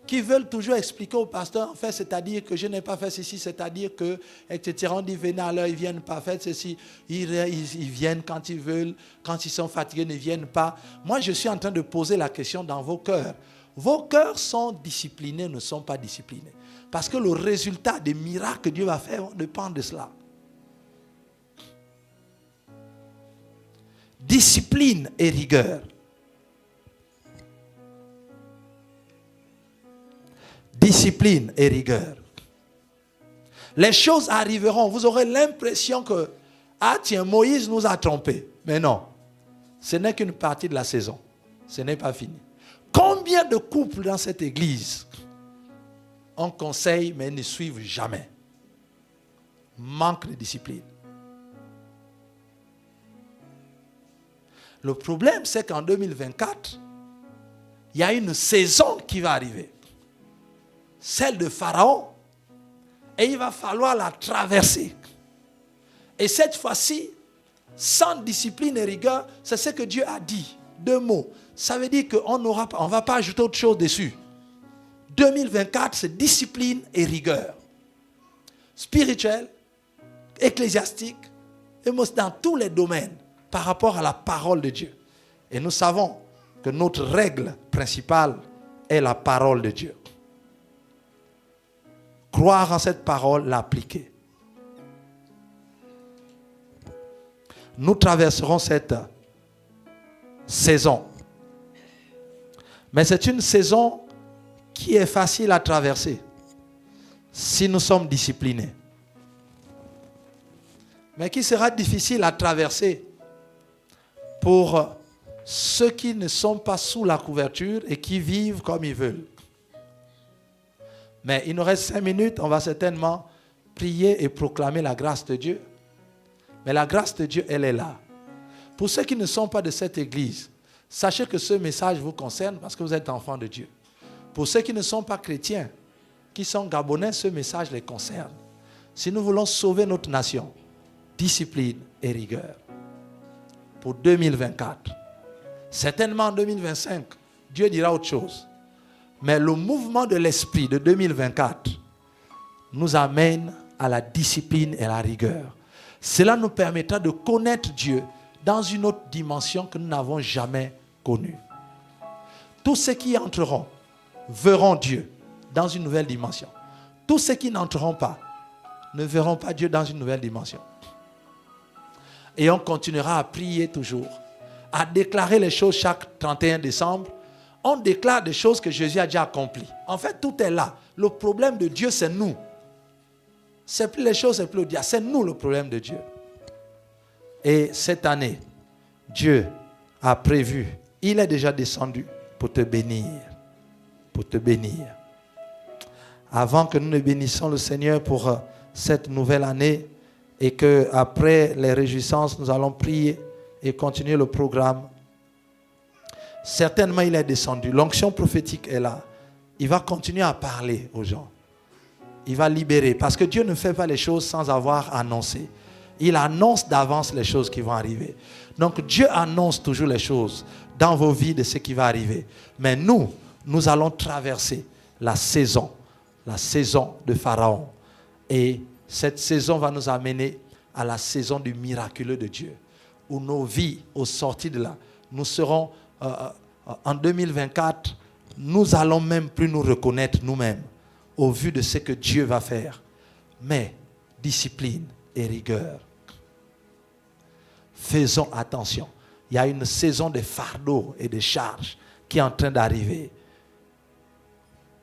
qui veulent toujours expliquer au pasteur, en fait, c'est-à-dire que je n'ai pas fait ceci, c'est-à-dire que, etc. On dit, venez à l'heure, ils ne viennent pas, faites ceci, ils viennent quand ils veulent, quand ils sont fatigués, ils ne viennent pas. Moi, je suis en train de poser la question dans vos cœurs. Vos cœurs sont disciplinés, ne sont pas disciplinés. Parce que le résultat des miracles que Dieu va faire dépend de cela. Discipline et rigueur. Discipline et rigueur. Les choses arriveront. Vous aurez l'impression que, ah tiens, Moïse nous a trompés. Mais non, ce n'est qu'une partie de la saison. Ce n'est pas fini. Combien de couples dans cette église on conseille mais ne suivent jamais? Manque de discipline. Le problème, c'est qu'en 2024, il y a une saison qui va arriver. Celle de Pharaon. Et il va falloir la traverser. Et cette fois-ci, sans discipline et rigueur, c'est ce que Dieu a dit. 2 mots. Ça veut dire qu'on ne va pas ajouter autre chose dessus. 2024, c'est discipline et rigueur. Spirituelle, ecclésiastique, et dans tous les domaines par rapport à la parole de Dieu. Et nous savons que notre règle principale est la parole de Dieu. Croire en cette parole, l'appliquer. Nous traverserons cette saison. Mais c'est une saison qui est facile à traverser si nous sommes disciplinés. Mais qui sera difficile à traverser pour ceux qui ne sont pas sous la couverture et qui vivent comme ils veulent. Mais il nous reste 5 minutes, on va certainement prier et proclamer la grâce de Dieu. Mais la grâce de Dieu, elle est là. Pour ceux qui ne sont pas de cette église, sachez que ce message vous concerne parce que vous êtes enfants de Dieu. Pour ceux qui ne sont pas chrétiens, qui sont gabonais, ce message les concerne. Si nous voulons sauver notre nation, discipline et rigueur. Pour 2024. Certainement en 2025, Dieu dira autre chose. Mais le mouvement de l'esprit de 2024 nous amène à la discipline et à la rigueur. Cela nous permettra de connaître Dieu dans une autre dimension que nous n'avons jamais connue. Tous ceux qui entreront verront Dieu dans une nouvelle dimension. Tous ceux qui n'entreront pas ne verront pas Dieu dans une nouvelle dimension. Et on continuera à prier toujours, à déclarer les choses chaque 31 décembre. On déclare des choses que Jésus a déjà accomplies. En fait, tout est là. Le problème de Dieu, c'est nous. C'est plus les choses, c'est plus le diable. C'est nous le problème de Dieu. Et cette année, Dieu a prévu, il est déjà descendu pour te bénir. Pour te bénir. Avant que nous ne bénissions le Seigneur pour cette nouvelle année et qu'après les réjouissances, nous allons prier et continuer le programme. Certainement, il est descendu. L'onction prophétique est là. Il va continuer à parler aux gens. Il va libérer. Parce que Dieu ne fait pas les choses sans avoir annoncé. Il annonce d'avance les choses qui vont arriver. Donc, Dieu annonce toujours les choses dans vos vies de ce qui va arriver. Mais nous allons traverser la saison de Pharaon. Et cette saison va nous amener à la saison du miraculeux de Dieu. Où nos vies, au sortir de là, nous serons... en 2024, nous allons même plus nous reconnaître nous-mêmes au vu de ce que Dieu va faire. Mais discipline et rigueur. Faisons attention. Il y a une saison de fardeaux et de charges qui est en train d'arriver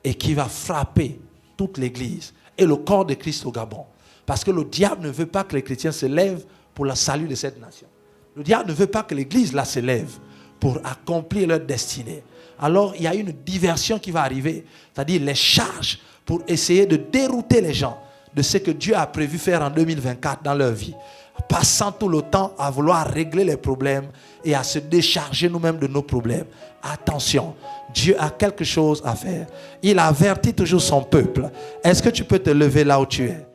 et qui va frapper toute l'Église et le corps de Christ au Gabon. Parce que le diable ne veut pas que les chrétiens se lèvent pour le salut de cette nation. Le diable ne veut pas que l'Église là se lève pour accomplir leur destinée. Alors, il y a une diversion qui va arriver. C'est-à-dire, les charges pour essayer de dérouter les gens de ce que Dieu a prévu faire en 2024 dans leur vie. Passant tout le temps à vouloir régler les problèmes et à se décharger nous-mêmes de nos problèmes. Attention, Dieu a quelque chose à faire. Il avertit toujours son peuple. Est-ce que tu peux te lever là où tu es?